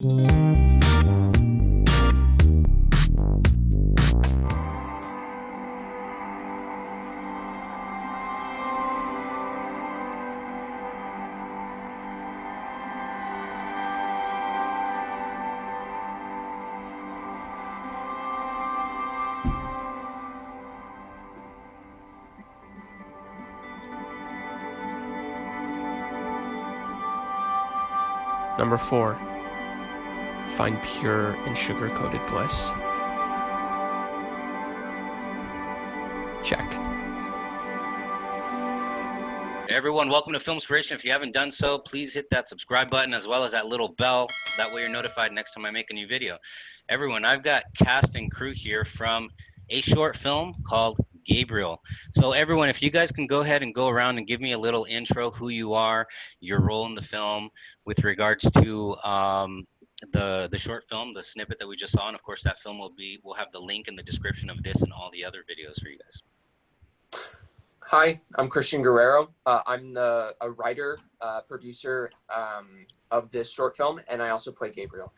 Number 4. Find pure and sugar-coated bliss. Check. Everyone, welcome to Filmspiration. If you haven't done so, please hit that subscribe button as well as that little bell. That way you're notified next time I make a new video. Everyone, I've got cast and crew here from a short film called Gabriel. So everyone, if you guys can go ahead and go around and give me a little intro, who you are, your role in the film with regards to the short film, the snippet that we just saw. And of course, that film we'll have the link in the description of this and all the other videos for you guys. Hi, I'm Christian Guerrero. I'm a writer, producer of this short film, and I also play Gabriel.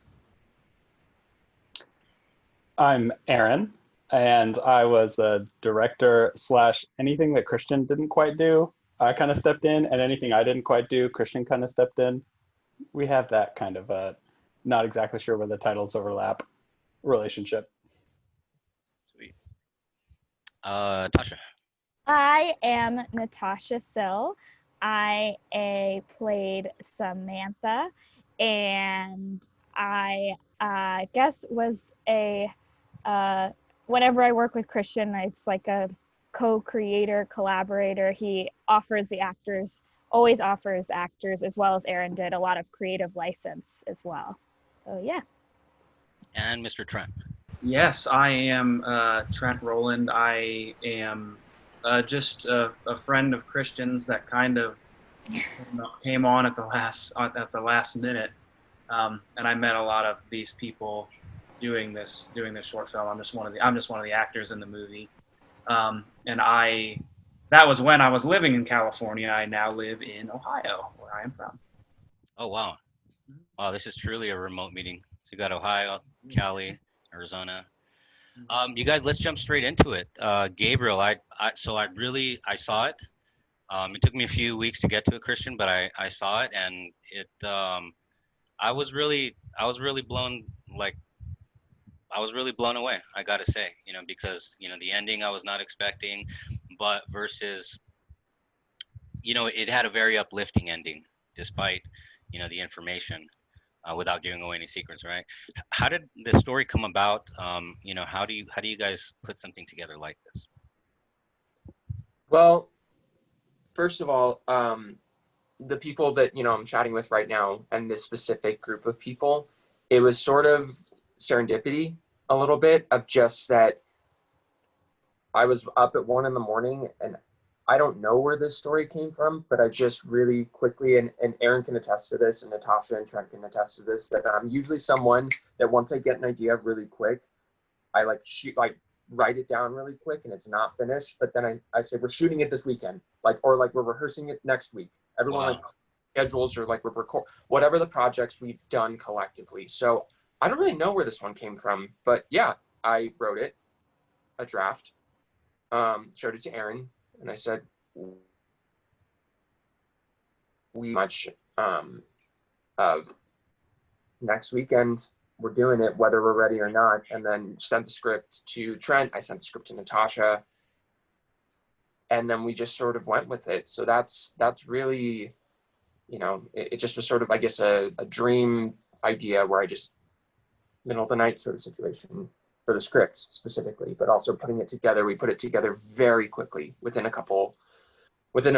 I'm Aaron, and I was the director / anything that Christian didn't quite do. I kind of stepped in, and anything I didn't quite do, Christian kind of stepped in. We have that kind of not exactly sure where the titles overlap relationship. Sweet. Tasha. I am Natasha Sill. I played Samantha, and I guess was whenever I work with Christian, it's like a co-creator, collaborator. He offers the actors, always offers the actors, as well as Aaron did, a lot of creative license as well. So yeah. And Mr. Trent. Yes, I am Trent Rowland. I am just a friend of Christian's that kind of came on at the last minute, and I met a lot of these people doing this short film. I'm just one of the actors in the movie, and that was when I was living in California. I now live in Ohio, where I am from. Oh wow, wow! This is truly a remote meeting. So you got Ohio, Cali, Arizona. You guys, let's jump straight into it. Gabriel, I saw it. It took me a few weeks to get to it, Christian, but I saw it, and I was really blown away. I gotta say, because the ending I was not expecting, but versus, it had a very uplifting ending, despite the information. Without giving away any secrets, right? How did the story come about? How do you guys put something together like this? Well, first of all, the people that I'm chatting with right now, and this specific group of people, it was sort of serendipity, a little bit of just that. I was up at 1 a.m, and I don't know where this story came from, but I just really quickly, and Aaron can attest to this, and Natasha and Trent can attest to this, that I'm usually someone that once I get an idea really quick, I write it down really quick, and it's not finished. But then I say, we're shooting it this weekend, or we're rehearsing it next week. Everyone schedules, or we're record whatever the projects we've done collectively. So I don't really know where this one came from, but yeah, I wrote it, a draft, showed it to Aaron. And I said, we much of next weekend, we're doing it, whether we're ready or not. And then sent the script to Trent. I sent the script to Natasha. And then we just sort of went with it. So that's really, it just was sort of, I guess, a dream idea where I just, middle of the night sort of situation. For the script specifically, but also putting it together. We put it together very quickly within a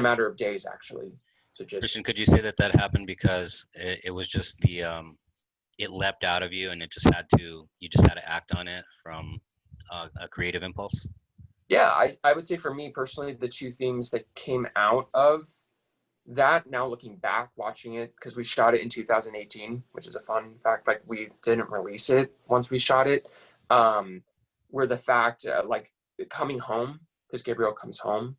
matter of days, actually. So just Christian, could you say that happened because it was just it leapt out of you, and you just had to act on it from a creative impulse? Yeah, I would say for me personally, the two themes that came out of that, now looking back, watching it, because we shot it in 2018, which is a fun fact, we didn't release it once we shot it. Where the fact, coming home, because Gabriel comes home,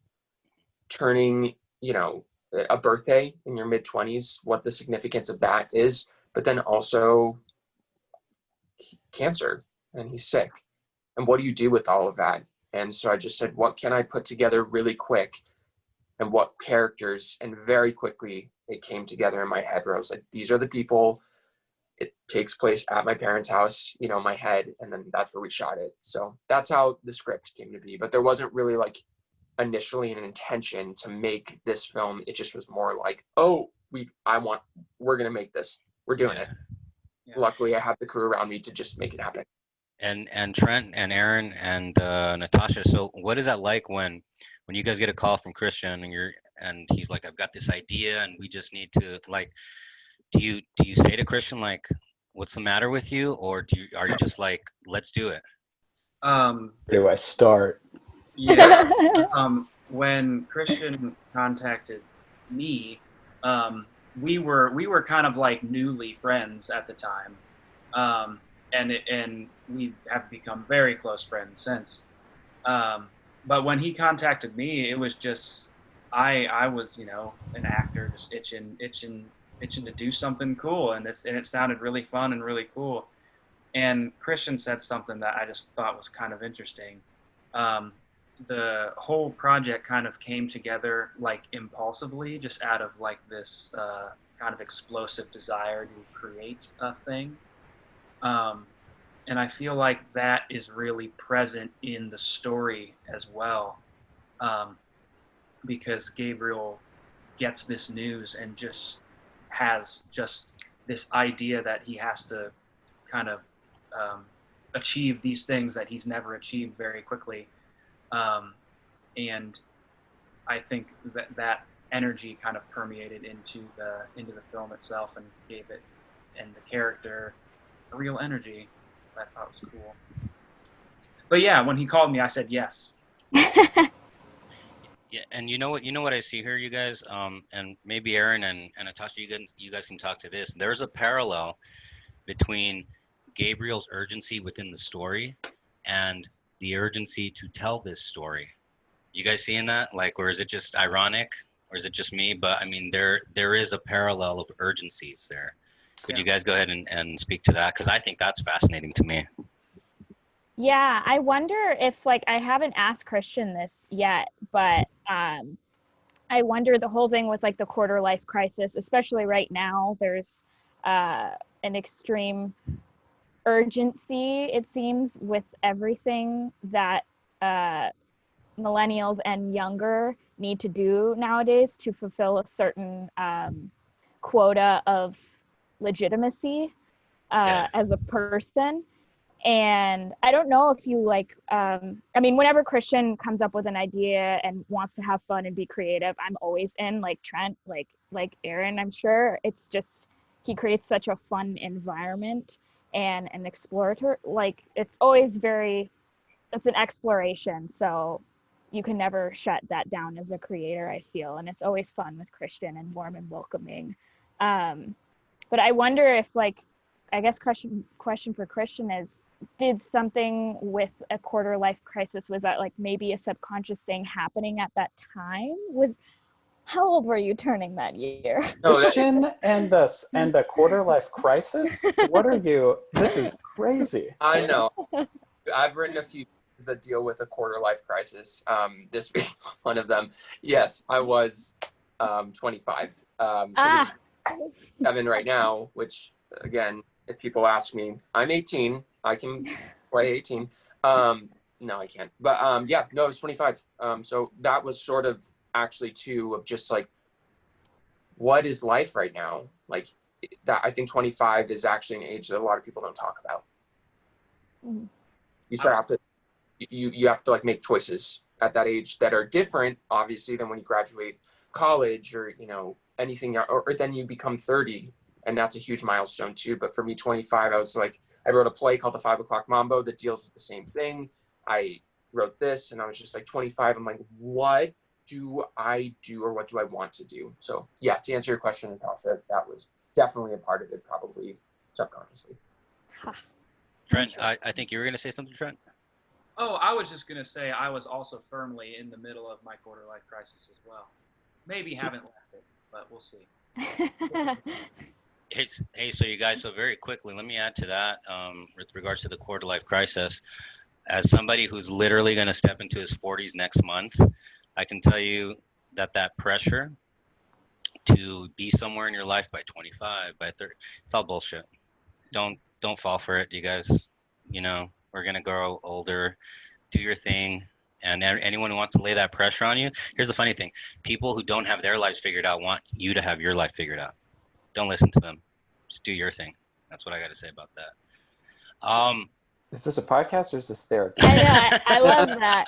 turning, a birthday in your mid-20s, what the significance of that is, but then also cancer and he's sick. And what do you do with all of that? And so I just said, what can I put together really quick? And what characters? And very quickly it came together in my head where I was like, these are the people. It takes place at my parents' house, you know, in my head. And then that's where we shot it. So that's how the script came to be. But there wasn't really like initially an intention to make this film. It just was more like, oh, we're going to make this. We're doing it. Yeah. Luckily I have the crew around me to just make it happen. And Trent and Aaron and Natasha. So what is that like when you guys get a call from Christian and he's like, I've got this idea and we just need to, like, do you say to Christian, like, what's the matter with you, or are you just like, let's do it? Where do I start? Yeah. When Christian contacted me, we were kind of like newly friends at the time, and we have become very close friends since. But when he contacted me, it was just I was, you know, an actor just itching to do something cool, and it sounded really fun and really cool. And Christian said something that I just thought was kind of interesting. The whole project kind of came together like impulsively, just out of like this kind of explosive desire to create a thing. And I feel like that is really present in the story as well, because Gabriel gets this news and just has just this idea that he has to kind of achieve these things that he's never achieved very quickly. And I think that energy kind of permeated into the film itself and gave it and the character a real energy that I thought was cool. But yeah, when he called me, I said yes. Yeah, and you know what I see here, you guys, and maybe Aaron and Natasha, you guys can talk to this. There's a parallel between Gabriel's urgency within the story and the urgency to tell this story. You guys seeing that? Like, or is it just ironic, or is it just me? But I mean, there is a parallel of urgencies there. Could you guys go ahead and speak to that? Because I think that's fascinating to me. Yeah, I wonder if, like, I haven't asked Christian this yet, but I wonder the whole thing with like the quarter life crisis, especially right now, there's an extreme urgency, it seems, with everything that millennials and younger need to do nowadays to fulfill a certain quota of legitimacy as a person. And I don't know if you like, I mean, whenever Christian comes up with an idea and wants to have fun and be creative, I'm always in. Like Trent, like Aaron, I'm sure. It's just, he creates such a fun environment and an explorator. Like, it's always it's an exploration. So you can never shut that down as a creator, I feel. And it's always fun with Christian and warm and welcoming. But I wonder if, like, I guess question for Christian is, did something with a quarter life crisis, was that like maybe a subconscious thing happening at that time? How old were you turning that year? Christian and the quarter life crisis? What are you? This is crazy. I know. I've written a few things that deal with a quarter life crisis. This being one of them. Yes, I was 25. It's 7 right now, which, again, if people ask me, I'm 18. I can play 18. No, I can't. But yeah, no, it's 25. So that was sort of actually too of just like, what is life right now? Like that, I think 25 is actually an age that a lot of people don't talk about. You sort of have to, you have to like make choices at that age that are different, obviously, than when you graduate college or, you know, anything, or then you become 30. And that's a huge milestone too. But for me, 25, I was like, I wrote a play called The 5 O'Clock Mambo that deals with the same thing. I wrote this and I was just like 25. I'm like, what do I do, or what do I want to do? So yeah, to answer your question, Natasha, that was definitely a part of it, probably subconsciously. Trent, I think you were going to say something, Trent? Oh, I was just going to say I was also firmly in the middle of my quarter life crisis as well. Maybe haven't left it, but we'll see. Hey, so you guys, so very quickly, let me add to that with regards to the quarter life crisis. As somebody who's literally going to step into his 40s next month, I can tell you that that pressure to be somewhere in your life by 25, by 30, it's all bullshit. Don't fall for it, you guys. You know, we're going to grow older, do your thing. And anyone who wants to lay that pressure on you, here's the funny thing. People who don't have their lives figured out want you to have your life figured out. Don't listen to them. Just do your thing. That's what I got to say about that. Is this a podcast or is this therapy? I know. I love that.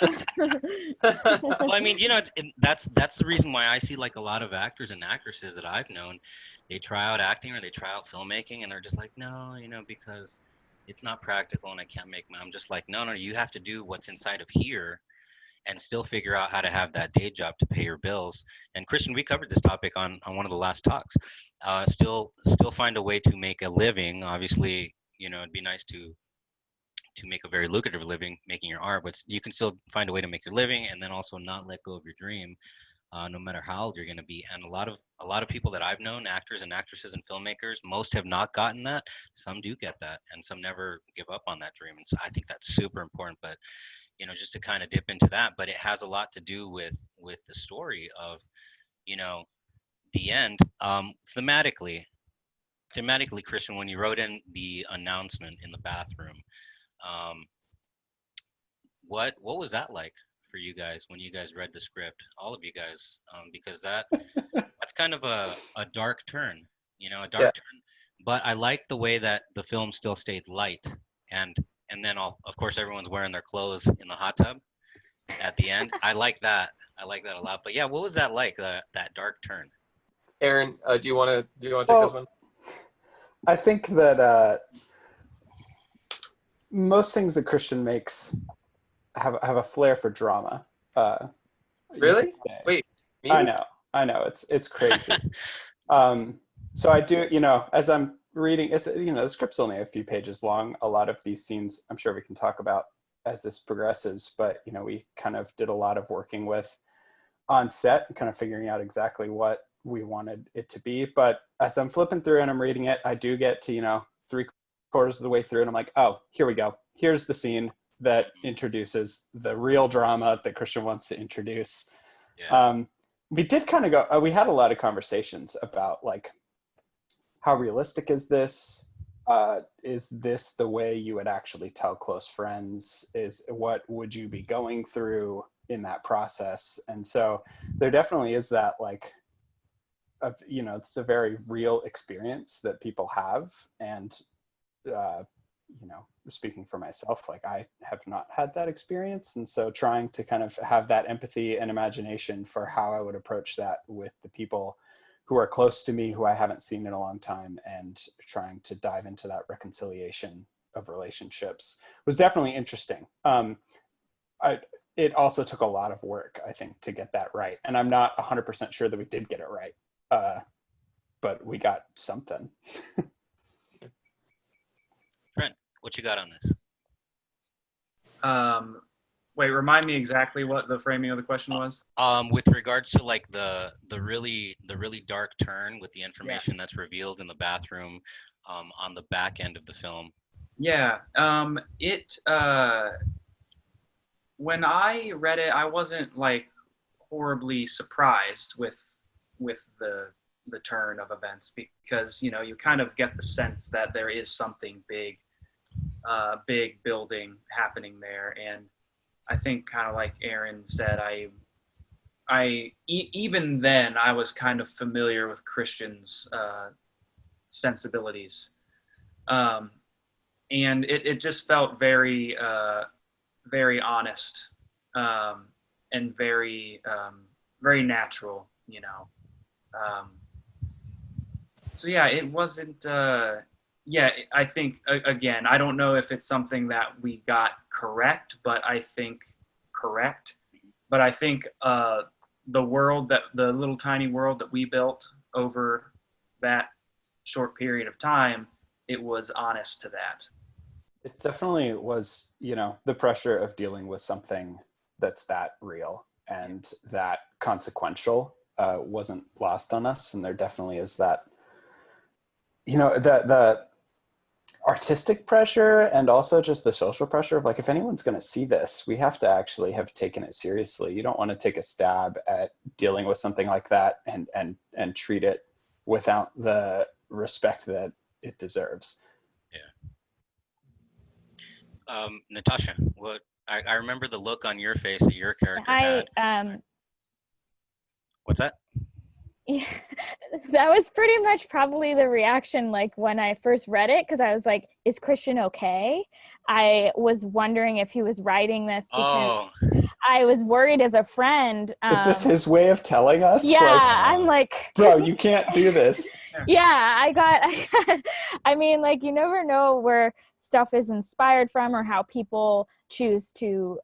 Well, I mean, you know, that's the reason why I see like a lot of actors and actresses that I've known, they try out acting or they try out filmmaking, and they're just like, no, you know, because it's not practical and I can't make money. I'm just like, no, you have to do what's inside of here and still figure out how to have that day job to pay your bills. And Christian, we covered this topic on one of the last talks. Still find a way to make a living. Obviously, you know, it'd be nice to make a very lucrative living making your art, but you can still find a way to make your living and then also not let go of your dream, no matter how old you're going to be. And a lot of people that I've known, actors and actresses and filmmakers, most have not gotten that. Some do get that, and some never give up on that dream. And so I think that's super important. But you know, just to kind of dip into that, but it has a lot to do with the story of, you know, the end. Thematically, Christian, when you wrote in the announcement in the bathroom, what was that like for you guys when you guys read the script, all of you guys? Because that's kind of a dark turn, you know, a dark turn. But I like the way that the film still stayed light, and then of course everyone's wearing their clothes in the hot tub at the end. I like that. I like that a lot. But yeah, what was that like? That dark turn. Aaron, do you want to take this one? I think that most things that Christian makes have a flair for drama. Really? Wait, me? I know. It's crazy. So I do, you know, as I'm reading, it's, you know, the script's only a few pages long. A lot of these scenes, I'm sure we can talk about as this progresses, but, you know, we kind of did a lot of working with on set and kind of figuring out exactly what we wanted it to be. But as I'm flipping through and I'm reading it, I do get to, you know, 3/4 of the way through and I'm like, oh, here we go. Here's the scene that introduces the real drama that Christian wants to introduce. Yeah. We did kind of go, we had a lot of conversations about like, how realistic is this? Is this the way you would actually tell close friends? What would you be going through in that process? And so there definitely is that like, you know, it's a very real experience that people have. And, you know, speaking for myself, like I have not had that experience. And so trying to kind of have that empathy and imagination for how I would approach that with the people who are close to me, who I haven't seen in a long time, and trying to dive into that reconciliation of relationships was definitely interesting. It also took a lot of work, I think, to get that right. And I'm not 100% sure that we did get it right, but we got something. Trent, what you got on this? Wait, remind me exactly what the framing of the question was. With regards to like the really dark turn with the information that's revealed in the bathroom, on the back end of the film. Yeah. When I read it, I wasn't like horribly surprised with the turn of events, because, you know, you kind of get the sense that there is something big building happening there. And I think, kind of like Aaron said, even then I was kind of familiar with Christian's sensibilities, and it just felt very very honest, and very very natural, you know. So yeah, it wasn't. I think, again, I don't know if it's something that we got correct, but I think the little tiny world that we built over that short period of time, it was honest to that. It definitely was, you know, the pressure of dealing with something that's that real and that consequential wasn't lost on us. And there definitely is that the artistic pressure and also just the social pressure of like, if anyone's going to see this, we have to actually have taken it seriously. You don't want to take a stab at dealing with something like that and treat it without the respect that it deserves. Yeah. Natasha, what I remember the look on your face that your character had. What's that? Yeah, that was pretty much probably the reaction like when I first read it, because I was like, is Christian okay? I was wondering if he was writing this because I was worried as a friend. Is this his way of telling us? Yeah, like, I'm like, bro, you can't do this. Yeah, I mean, like, you never know where stuff is inspired from or how people choose to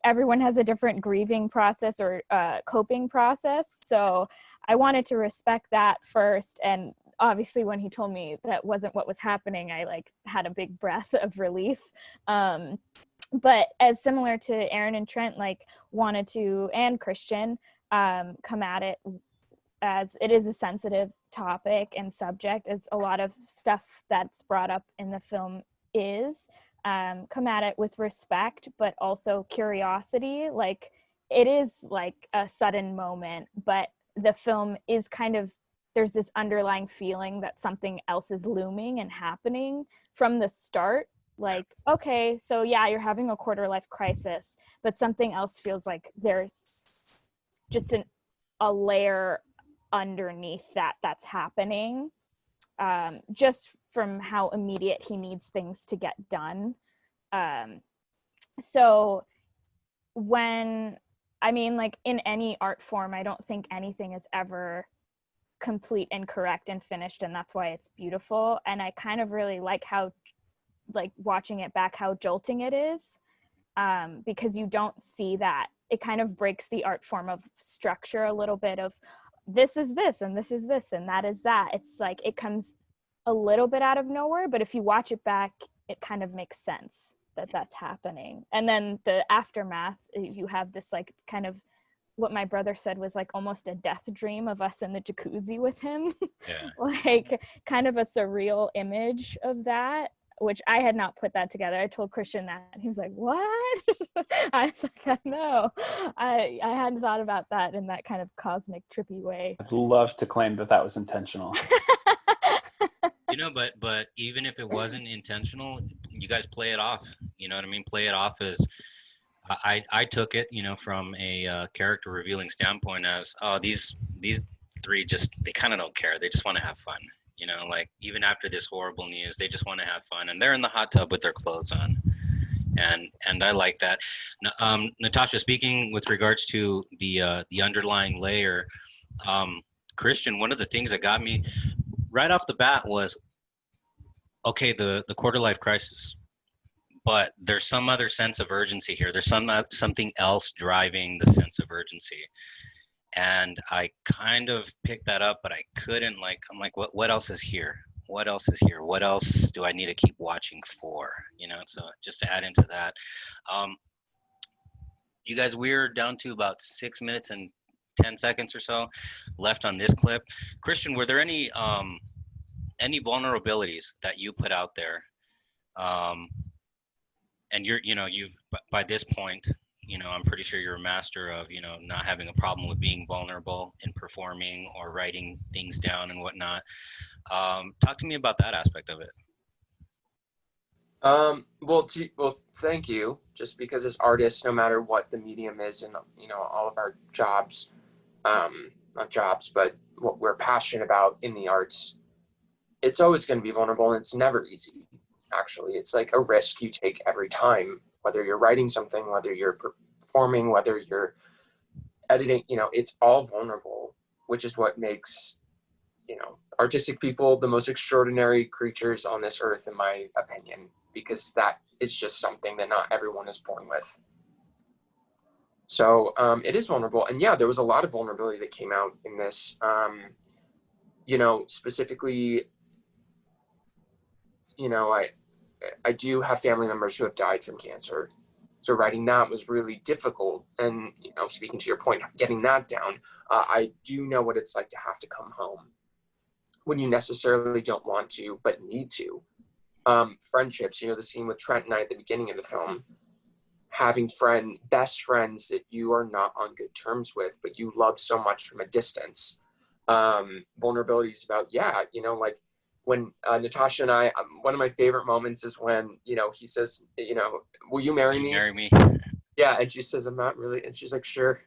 everyone has a different grieving process or coping process. So I wanted to respect that first. And obviously when he told me that wasn't what was happening, I like had a big breath of relief. But as similar to Aaron and Trent, like wanted to, and Christian, come at it as it is a sensitive topic and subject, as a lot of stuff that's brought up in the film is. Come at it with respect, but also curiosity. Like, it is like a sudden moment, but the film is kind of, there's this underlying feeling that something else is looming and happening from the start. Like, okay, so yeah, you're having a quarter life crisis, but something else feels like there's just a layer underneath that's happening. Just from how immediate he needs things to get done. So when, I mean, like in any art form, I don't think anything is ever complete and correct and finished, and that's why it's beautiful. And I kind of really like how, like watching it back, how jolting it is, because you don't see that. It kind of breaks the art form of structure a little bit of this is this and this is this and that is that. It's like it comes a little bit out of nowhere, but if you watch it back, it kind of makes sense that that's happening. And then the aftermath, you have this like kind of what my brother said was like almost a death dream of us in the jacuzzi with him. Yeah. Like kind of a surreal image of that, which I had not put that together. I told Christian that, and he was like, what? I was like, no, I hadn't thought about that in that kind of cosmic trippy way. I'd love to claim that was intentional. But even if it wasn't intentional, you guys play it off. You know what I mean? Play it off as I took it, from a character revealing standpoint as, oh, these three they kind of don't care. They just want to have fun. Like even after this horrible news, they just want to have fun, and they're in the hot tub with their clothes on, and I like that. Natasha, speaking with regards to the underlying layer, Christian, one of the things that got me right off the bat was, okay, the quarter life crisis, but there's some other sense of urgency here. There's something else driving the sense of urgency. And I kind of picked that up, but I couldn't, I'm like, what else is here? What else is here? What else do I need to keep watching for? So just to add into that, you guys, we're down to about 6 minutes and 10 seconds or so left on this clip. Christian, were there any vulnerabilities that you put out there? And you've by this point, I'm pretty sure you're a master of, not having a problem with being vulnerable in performing or writing things down and whatnot. Talk to me about that aspect of it. Well, thank you. Just because as artists, no matter what the medium is, and all of our jobs, not jobs, but what we're passionate about in the arts, it's always going to be vulnerable, and it's never easy. Actually, it's like a risk you take every time, whether you're writing something, whether you're performing, whether you're editing, it's all vulnerable, which is what makes, artistic people the most extraordinary creatures on this earth, in my opinion, because that is just something that not everyone is born with. So it is vulnerable. And yeah, there was a lot of vulnerability that came out in this, specifically, I do have family members who have died from cancer. So writing that was really difficult. And, speaking to your point, getting that down, I do know what it's like to have to come home when you necessarily don't want to, but need to. Friendships, the scene with Trent and I at the beginning of the film, having best friends that you are not on good terms with, but you love so much from a distance. Vulnerability is about, like when Natasha and I, one of my favorite moments is when, he says, will you marry me? Marry me. Yeah. And she says, I'm not really. And she's like, sure,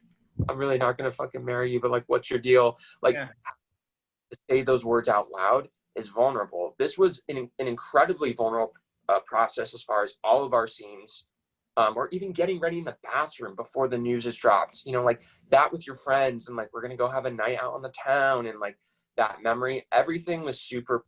I'm really not going to fucking marry you, but like, what's your deal? Like, to say those words out loud is vulnerable. This was an incredibly vulnerable process as far as all of our scenes, or even getting ready in the bathroom before the news is dropped, like that with your friends, and like, we're going to go have a night out on the town, and like that memory, everything was super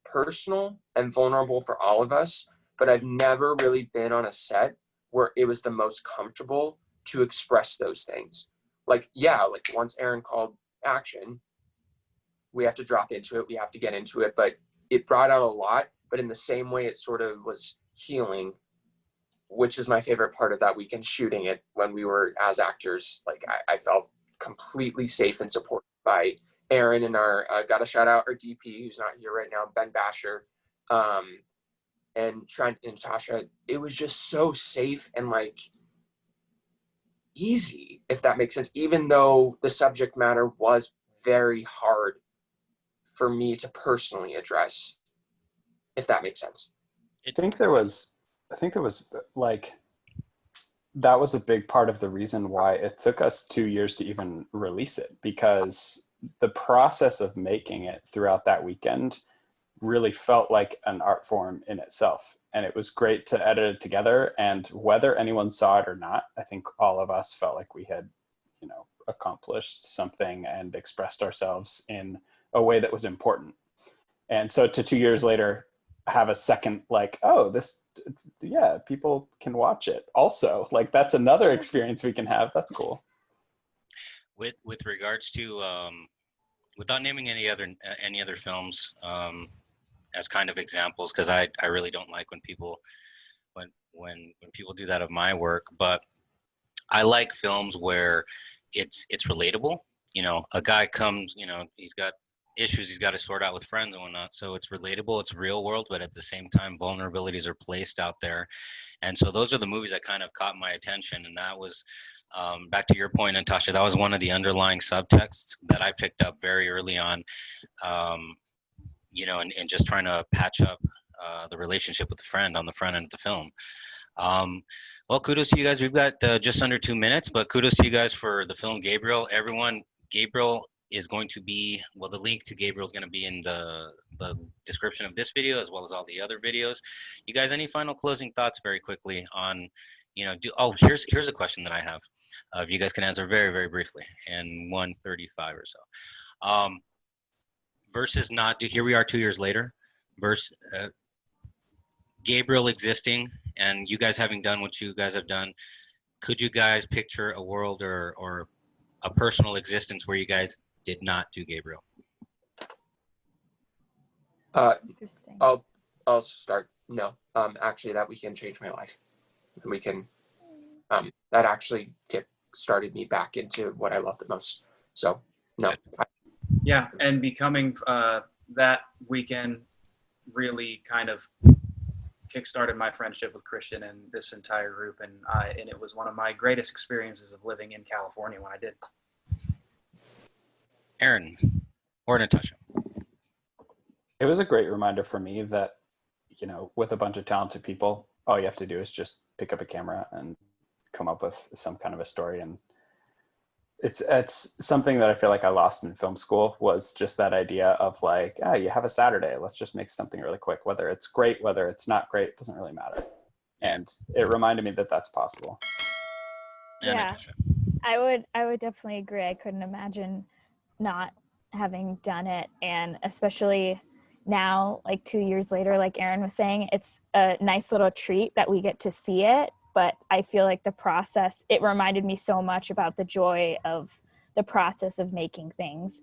personal and vulnerable for all of us. But I've never really been on a set where it was the most comfortable to express those things. Like, like once Aaron called action, we have to drop into it. We have to get into it, but it brought out a lot, but in the same way, it sort of was healing, which is my favorite part of that weekend shooting it. When we were as actors, like I felt completely safe and supported by Aaron and our, got to shout out our DP, who's not here right now, Ben Basher, and Trent and Natasha. It was just so safe and like easy, if that makes sense, even though the subject matter was very hard for me to personally address, if that makes sense. I think there was like, that was a big part of the reason why it took us 2 years to even release it, because the process of making it throughout that weekend really felt like an art form in itself. And it was great to edit it together. And whether anyone saw it or not, I think all of us felt like we had, accomplished something and expressed ourselves in a way that was important. And so to 2 years later, have a second, like, oh, this, people can watch it also. Like, that's another experience we can have. That's cool. With regards to, without naming any other films as kind of examples, because I really don't like when people do that of my work, but I like films where it's relatable. A guy comes, he's got issues he's got to sort out with friends and whatnot, so it's relatable, it's real world, but at the same time vulnerabilities are placed out there. And so those are the movies that kind of caught my attention. And that was, back to your point, Natasha, that was one of the underlying subtexts that I picked up very early on, and just trying to patch up the relationship with the friend on the front end of the film. Well, kudos to you guys. We've got just under 2 minutes, but kudos to you guys for the film Gabriel. Everyone, Gabriel is going to be, the link to Gabriel is going to be in the description of this video, as well as all the other videos. You guys, any final closing thoughts very quickly on, here's a question that I have. If you guys can answer very, very briefly in 1:35 or so. Versus here we are 2 years later, versus Gabriel existing and you guys having done what you guys have done. Could you guys picture a world or a personal existence where you guys did not do Gabriel? Interesting. I'll start. No, actually that weekend changed my life. And we can, that actually started me back into what I love the most. So no. Yeah, and becoming that weekend really kind of kickstarted my friendship with Christian and this entire group, and it was one of my greatest experiences of living in California when I did. Aaron or Natasha? It was a great reminder for me that, with a bunch of talented people, all you have to do is just pick up a camera and come up with some kind of a story. And it's something that I feel like I lost in film school, was just that idea of like, you have a Saturday, let's just make something really quick. Whether it's great, whether it's not great, it doesn't really matter. And it reminded me that that's possible. Yeah, I would definitely agree. I couldn't imagine not having done it. And especially now, like 2 years later, like Aaron was saying, it's a nice little treat that we get to see it. But I feel like the process, it reminded me so much about the joy of the process of making things.